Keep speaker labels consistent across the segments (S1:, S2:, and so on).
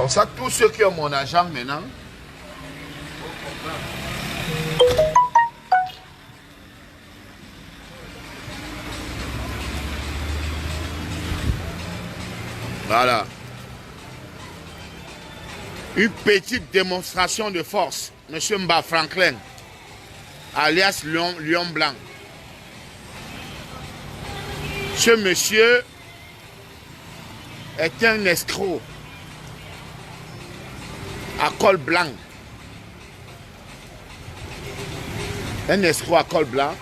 S1: Comme ça, tous ceux qui ont mon argent maintenant, voilà. Une petite démonstration de force. Monsieur Mba Franklin, alias Lion Blanc. Ce monsieur est un escroc à col blanc. Un escroc à col blanc.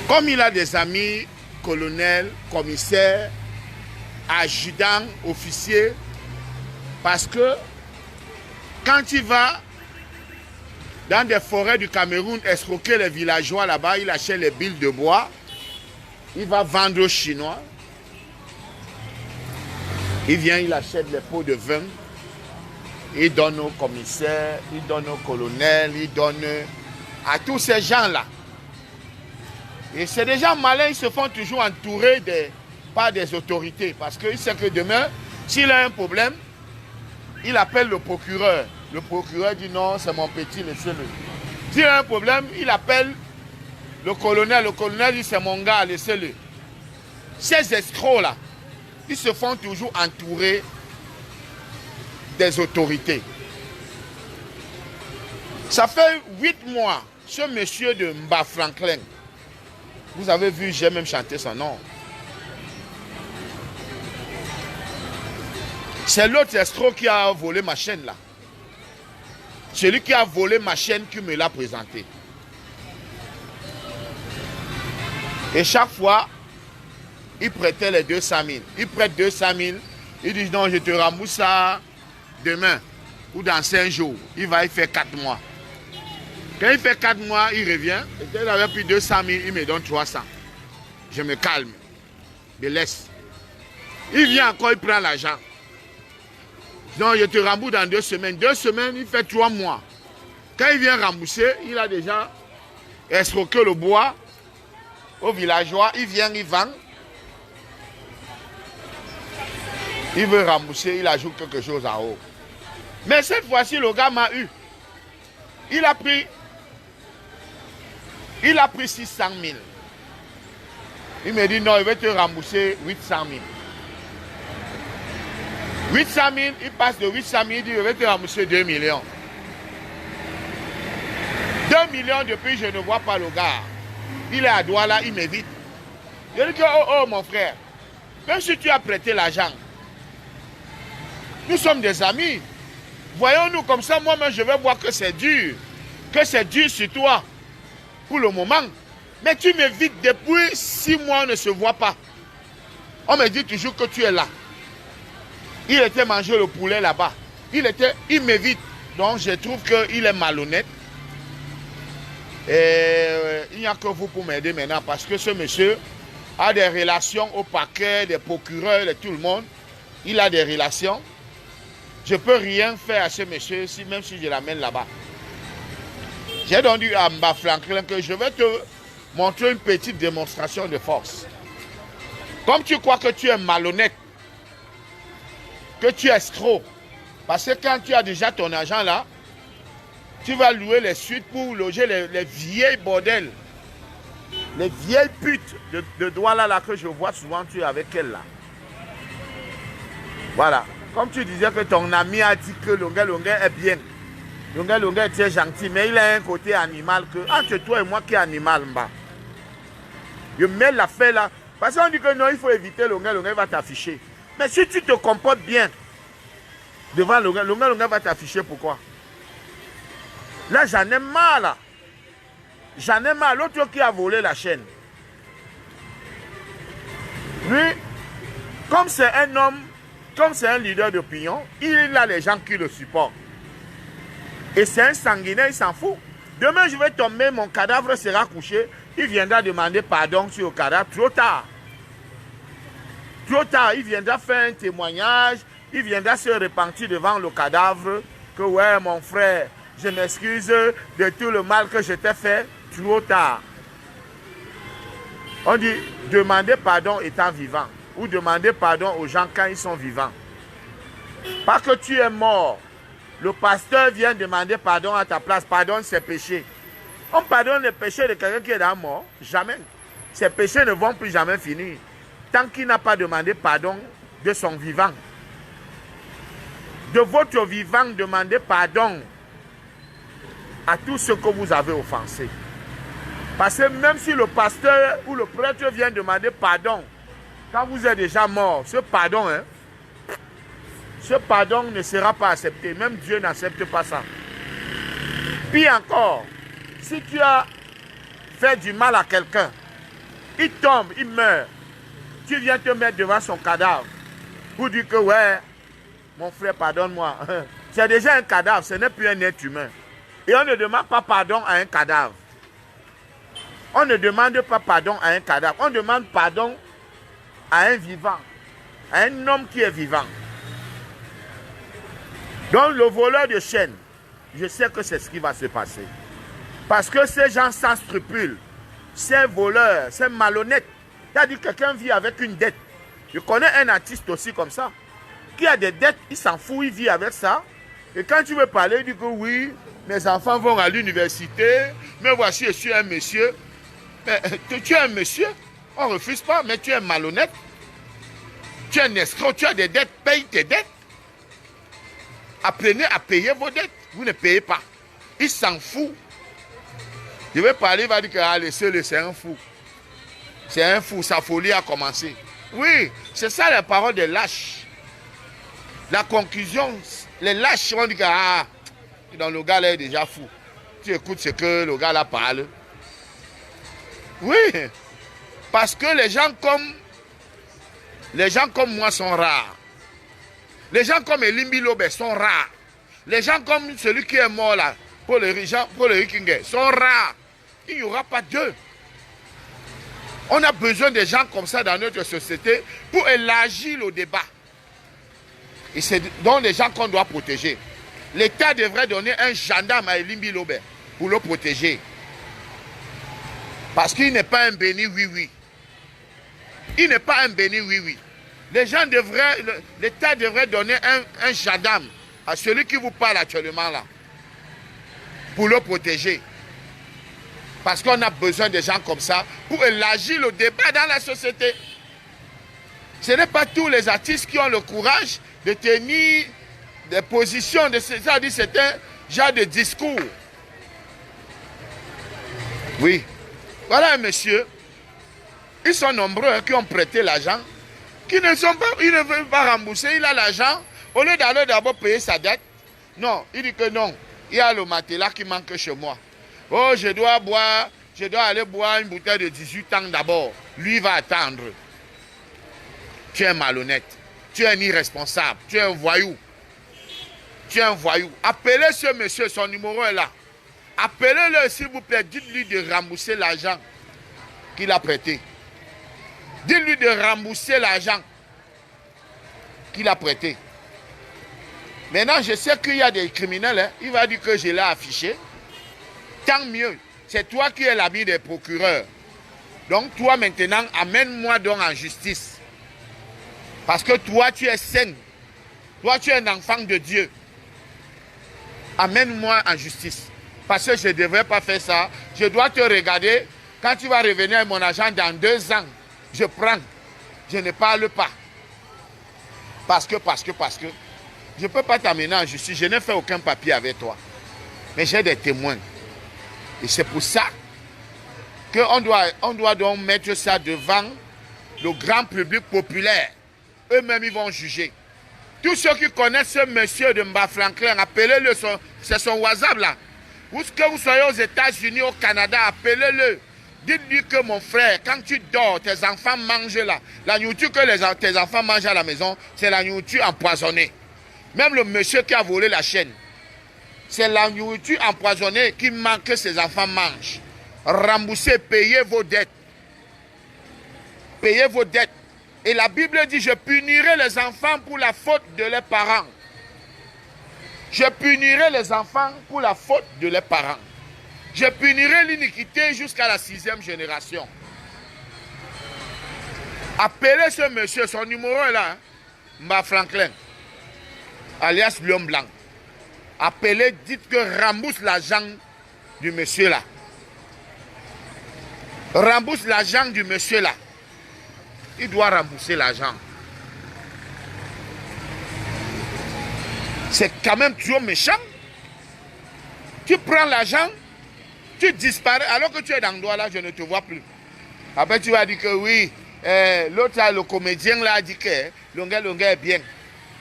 S1: Comme il a des amis colonels, commissaires, adjudants, officiers, parce que quand il va dans des forêts du Cameroun escroquer les villageois là-bas, il achète les billes de bois, il va vendre aux Chinois, il vient, il achète les pots de vin, il donne aux commissaires, il donne aux colonels, il donne à tous ces gens-là. Et c'est des gens malins, ils se font toujours entourer par des autorités, parce qu'il sait que demain, s'il a un problème, il appelle le procureur. Le procureur dit non, c'est mon petit, laissez-le. S'il a un problème, il appelle le colonel. Le colonel dit c'est mon gars, laissez-le. Ces escrocs-là, ils se font toujours entourer des autorités. Ça fait 8 mois, ce monsieur de Mba Franklin, vous avez vu, j'ai même chanté son nom. C'est l'autre escroc qui a volé ma chaîne là. Celui qui a volé ma chaîne qui me l'a présenté. Et chaque fois, il prêtait les 200 000. Il prête 200 000. Il dit non, je te rembourse ça demain ou dans 5 jours. Il fait 4 mois. Quand il fait 4 mois, il revient. Et quand il avait pris 200 000, il me donne 300. Je me calme. Je laisse. Il vient encore, il prend l'argent. Non, je te rembourse dans 2 semaines. 2 semaines, il fait 3 mois. Quand il vient rembourser, il a déjà escroqué le bois aux villageois. Il vient, il vend. Il veut rembourser, il ajoute quelque chose en haut. Mais cette fois-ci, le gars m'a eu. Il a pris 600 000. Il me dit non, il va te rembourser 800 000. 800 000, il passe de 800 000, il dit, je vais te rembourser 2 millions. 2 millions depuis, je ne vois pas le gars. Il est à Douala, il m'évite. Je lui dis, oh mon frère, même si tu as prêté l'argent, nous sommes des amis. Voyons-nous comme ça, moi-même, je vais voir que c'est dur. Que c'est dur sur toi, pour le moment. Mais tu m'évites depuis 6 mois, on ne se voit pas. On me dit toujours que tu es là. Il était manger le poulet là-bas. Il m'évite. Donc je trouve qu'il est malhonnête. Et il n'y a que vous pour m'aider maintenant. Parce que ce monsieur a des relations au parquet, des procureurs, de tout le monde. Il a des relations. Je ne peux rien faire à ce monsieur, même si je l'amène là-bas. J'ai donc dit à Mba Franklin que je vais te montrer une petite démonstration de force. Comme tu crois que tu es malhonnête, que tu es escroc. Parce que quand tu as déjà ton argent là, tu vas louer les suites pour loger les vieilles bordels. Les vieilles putes de Douala là que je vois souvent, tu es avec elle là. Voilà. Comme tu disais que ton ami a dit que Longa est bien. Longa est très gentil, mais il a un côté animal que entre toi et moi qui est animal, mba. Je mets l'affaire là. Parce qu'on dit que non, il faut éviter Longa va t'afficher. Mais si tu te comportes bien devant Longa va t'afficher pourquoi? Là, j'en ai marre là. J'en ai marre. L'autre qui a volé la chaîne. Lui, comme c'est un homme, comme c'est un leader d'opinion, il a les gens qui le supportent. Et c'est un sanguinaire, il s'en fout. Demain, je vais tomber, mon cadavre sera couché. Il viendra demander pardon sur le cadavre. Trop tard. Trop tard, il viendra faire un témoignage. Il viendra se repentir devant le cadavre. Que ouais, mon frère, je m'excuse de tout le mal que je t'ai fait. Trop tard. On dit, demander pardon étant vivant. Ou demander pardon aux gens quand ils sont vivants. Pas que tu es mort. Le pasteur vient demander pardon à ta place. Pardonne ses péchés. On pardonne les péchés de quelqu'un qui est dans la mort. Jamais. Ses péchés ne vont plus jamais finir. Tant qu'il n'a pas demandé pardon de son vivant. De votre vivant, demandez pardon à tous ceux que vous avez offensés. Parce que même si le pasteur ou le prêtre vient demander pardon, quand vous êtes déjà mort, ce pardon ne sera pas accepté. Même Dieu n'accepte pas ça. Puis encore, si tu as fait du mal à quelqu'un, il tombe, il meurt, tu viens te mettre devant son cadavre pour dire que ouais, mon frère, pardonne-moi. C'est déjà un cadavre, ce n'est plus un être humain. Et on ne demande pas pardon à un cadavre. On ne demande pas pardon à un cadavre. On demande pardon à un vivant, à un homme qui est vivant. Donc le voleur de chaînes, je sais que c'est ce qui va se passer. Parce que ces gens sans scrupules, ces voleurs, ces malhonnêtes, c'est-à-dire que quelqu'un vit avec une dette. Je connais un artiste aussi comme ça, qui a des dettes, il s'en fout, il vit avec ça. Et quand tu veux parler, il dit que oui, mes enfants vont à l'université, mais voici, je suis un monsieur. Mais tu es un monsieur, on ne refuse pas, mais tu es malhonnête. Tu es un escroc, tu as des dettes, paye tes dettes. Apprenez à payer vos dettes. Vous ne payez pas. Il s'en fout. Je vais parler, il va dire que ah, laissez-le, c'est un fou. C'est un fou, sa folie a commencé. Oui, c'est ça la parole des lâches. La conclusion, les lâches vont dire que ah, dans le gars là est déjà fou. Tu écoutes ce que le gars là parle. Oui, parce que les gens comme moi sont rares. Les gens comme Elimbi Lobé sont rares. Les gens comme celui qui est mort là, pour le Rikingue, sont rares. Il n'y aura pas d'eux. On a besoin de gens comme ça dans notre société pour élargir le débat. Et c'est donc les gens qu'on doit protéger. L'État devrait donner un gendarme à Elimbi Lobé pour le protéger. Parce qu'il n'est pas un béni oui-oui. Il n'est pas un béni oui-oui. L'État devrait donner un gendarme à celui qui vous parle actuellement là. Pour le protéger. Parce qu'on a besoin de gens comme ça pour élargir le débat dans la société. Ce n'est pas tous les artistes qui ont le courage de tenir des positions, c'est-à-dire c'est un genre de discours. Oui. Voilà un monsieur, ils sont nombreux qui ont prêté l'argent, qui ne veulent pas rembourser, il a l'argent, au lieu d'aller d'abord payer sa dette. Non, il dit que non, il y a le matelas qui manque chez moi. Oh, je dois aller boire une bouteille de 18 ans d'abord. Lui va attendre. Tu es malhonnête, tu es un irresponsable, tu es un voyou. Tu es un voyou. Appelez ce monsieur, son numéro est là. Appelez-le s'il vous plaît, dites-lui de rembourser l'argent qu'il a prêté. Dites-lui de rembourser l'argent qu'il a prêté. Maintenant, je sais qu'il y a des criminels, hein. Il va dire que je l'ai affiché. Tant mieux, c'est toi qui es l'ami des procureurs. Donc toi maintenant, amène-moi donc en justice. Parce que toi, tu es saint. Toi, tu es un enfant de Dieu. Amène-moi en justice. Parce que je ne devrais pas faire ça. Je dois te regarder. Quand tu vas revenir à mon argent dans 2 ans, je prends. Je ne parle pas. Parce que. Je ne peux pas t'amener en justice. Je n'ai fait aucun papier avec toi. Mais j'ai des témoins. Et c'est pour ça qu'on doit donc mettre ça devant le grand public populaire. Eux-mêmes, ils vont juger. Tous ceux qui connaissent ce monsieur de Mba Franklin, appelez-le, c'est son WhatsApp là. Où que vous soyez aux États-Unis, au Canada, appelez-le. Dites-lui que mon frère, quand tu dors, tes enfants mangent là. La nourriture que tes enfants mangent à la maison, c'est la nourriture empoisonnée. Même le monsieur qui a volé la chaîne, c'est la nourriture empoisonnée qui manque que ses enfants mangent. Remboursez, payez vos dettes. Payez vos dettes. Et la Bible dit, je punirai les enfants pour la faute de leurs parents. Je punirai les enfants pour la faute de leurs parents. Je punirai l'iniquité jusqu'à la 6e génération. Appelez ce monsieur, son numéro est là, hein? Mba Franklin. alias Lion Blanc. Appelez, dites que rembourse l'argent du monsieur là. Rembourse l'argent du monsieur là. Il doit rembourser l'argent. C'est quand même toujours méchant. Tu prends l'argent, tu disparais, alors que tu es dans le doigt là, je ne te vois plus. Après tu vas dire que oui, l'autre là, le comédien là a dit que Longuet est bien.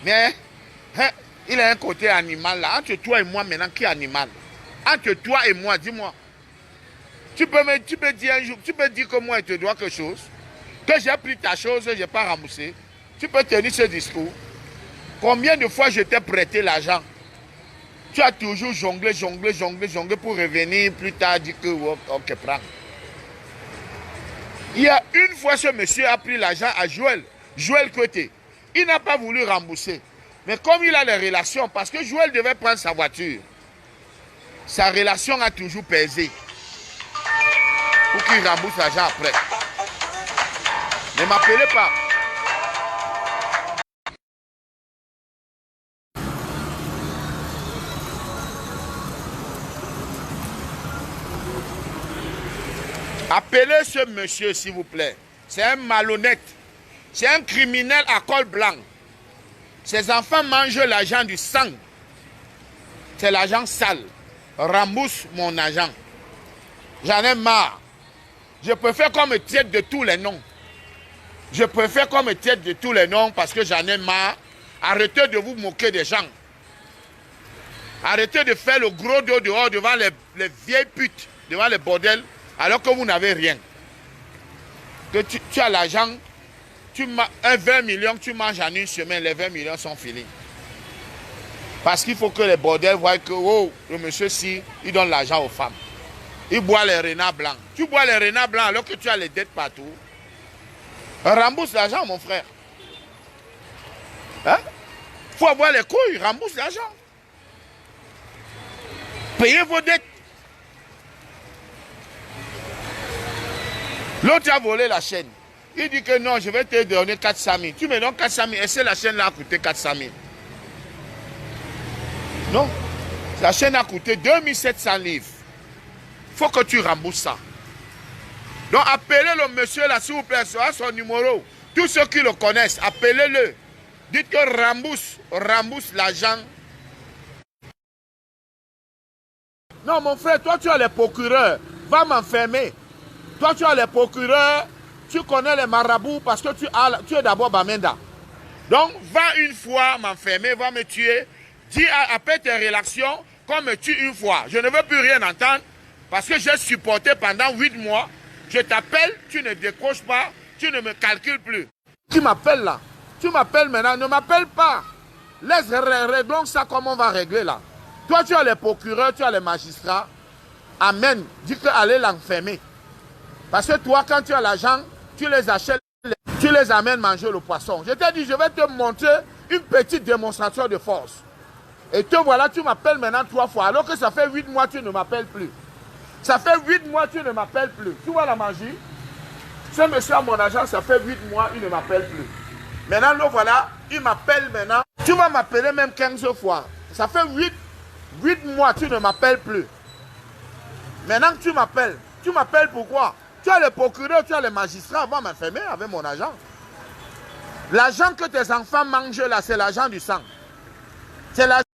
S1: Mais hein, il a un côté animal là. Entre toi et moi maintenant, qui est animal? Entre toi et moi, dis-moi. Tu peux dire un jour, tu peux dire que moi je te dois quelque chose, que j'ai pris ta chose, je n'ai pas remboursé. Tu peux tenir ce discours. Combien de fois je t'ai prêté l'argent? Tu as toujours jonglé pour revenir plus tard, dire que ok, prends. Il y a une fois, ce monsieur a pris l'argent à Joël Côté. Il n'a pas voulu rembourser. Mais comme il a les relations, parce que Joël devait prendre sa voiture, sa relation a toujours pesé pour qu'il rembourse l'argent après. Ne m'appelez pas. Appelez ce monsieur, s'il vous plaît. C'est un malhonnête. C'est un criminel à col blanc. Ses enfants mangent l'argent du sang. C'est l'argent sale. Rembourse mon argent. J'en ai marre. Je préfère qu'on me traite de tous les noms. Je préfère qu'on me traite de tous les noms parce que j'en ai marre. Arrêtez de vous moquer des gens. Arrêtez de faire le gros dos dehors devant les vieilles putes, devant les bordels, alors que vous n'avez rien. Que tu as l'argent, un 20 millions, tu manges en une semaine, les 20 millions sont finis. Parce qu'il faut que les bordels voient que oh, le monsieur-ci, il donne l'argent aux femmes. Il boit les renards blancs. Tu bois les renards blancs alors que tu as les dettes partout. Rembourse l'argent, mon frère. Hein? Il faut avoir les couilles, rembourse l'argent. Payez vos dettes. L'autre a volé la chaîne. Il dit que non, je vais te donner 400 000. Tu me donnes 400 000. Est-ce que la chaîne là a coûté 400 000? Non. La chaîne a coûté 2700 livres. Il faut que tu rembourses ça. Donc appelez le monsieur là, s'il vous plaît, sur son numéro. Tous ceux qui le connaissent, appelez-le. Dites que rembourse l'argent. Non, mon frère, toi tu as les procureurs. Va m'enfermer. Toi tu as les procureurs. Tu connais les marabouts parce que tu es d'abord Bamenda. Donc va une fois m'enfermer, va me tuer. Dis après tes relations qu'on me tue une fois. Je ne veux plus rien entendre parce que j'ai supporté pendant 8 mois. Je t'appelle, tu ne décroches pas, tu ne me calcules plus. Tu m'appelles là. Tu m'appelles maintenant, ne m'appelle pas. Laisse régler ça comme on va régler là. Toi tu as les procureurs, tu as les magistrats. Amen. Dis que allez l'enfermer. Parce que toi quand tu as l'argent, tu les achètes, tu les amènes manger le poisson. Je t'ai dit, je vais te montrer une petite démonstration de force. Et te voilà, tu m'appelles maintenant 3 fois. Alors que ça fait 8 mois, tu ne m'appelles plus. Ça fait 8 mois, tu ne m'appelles plus. Tu vois la magie? Ce monsieur a mon argent, ça fait 8 mois, il ne m'appelle plus. Maintenant, le voilà, il m'appelle maintenant. Tu vas m'appeler même 15 fois. Ça fait 8 mois, tu ne m'appelles plus. Maintenant que tu m'appelles pourquoi? Tu as les procureurs, tu as les magistrats, va m'enfermer avec mon argent. L'argent que tes enfants mangent là, c'est l'argent du sang. C'est l'argent.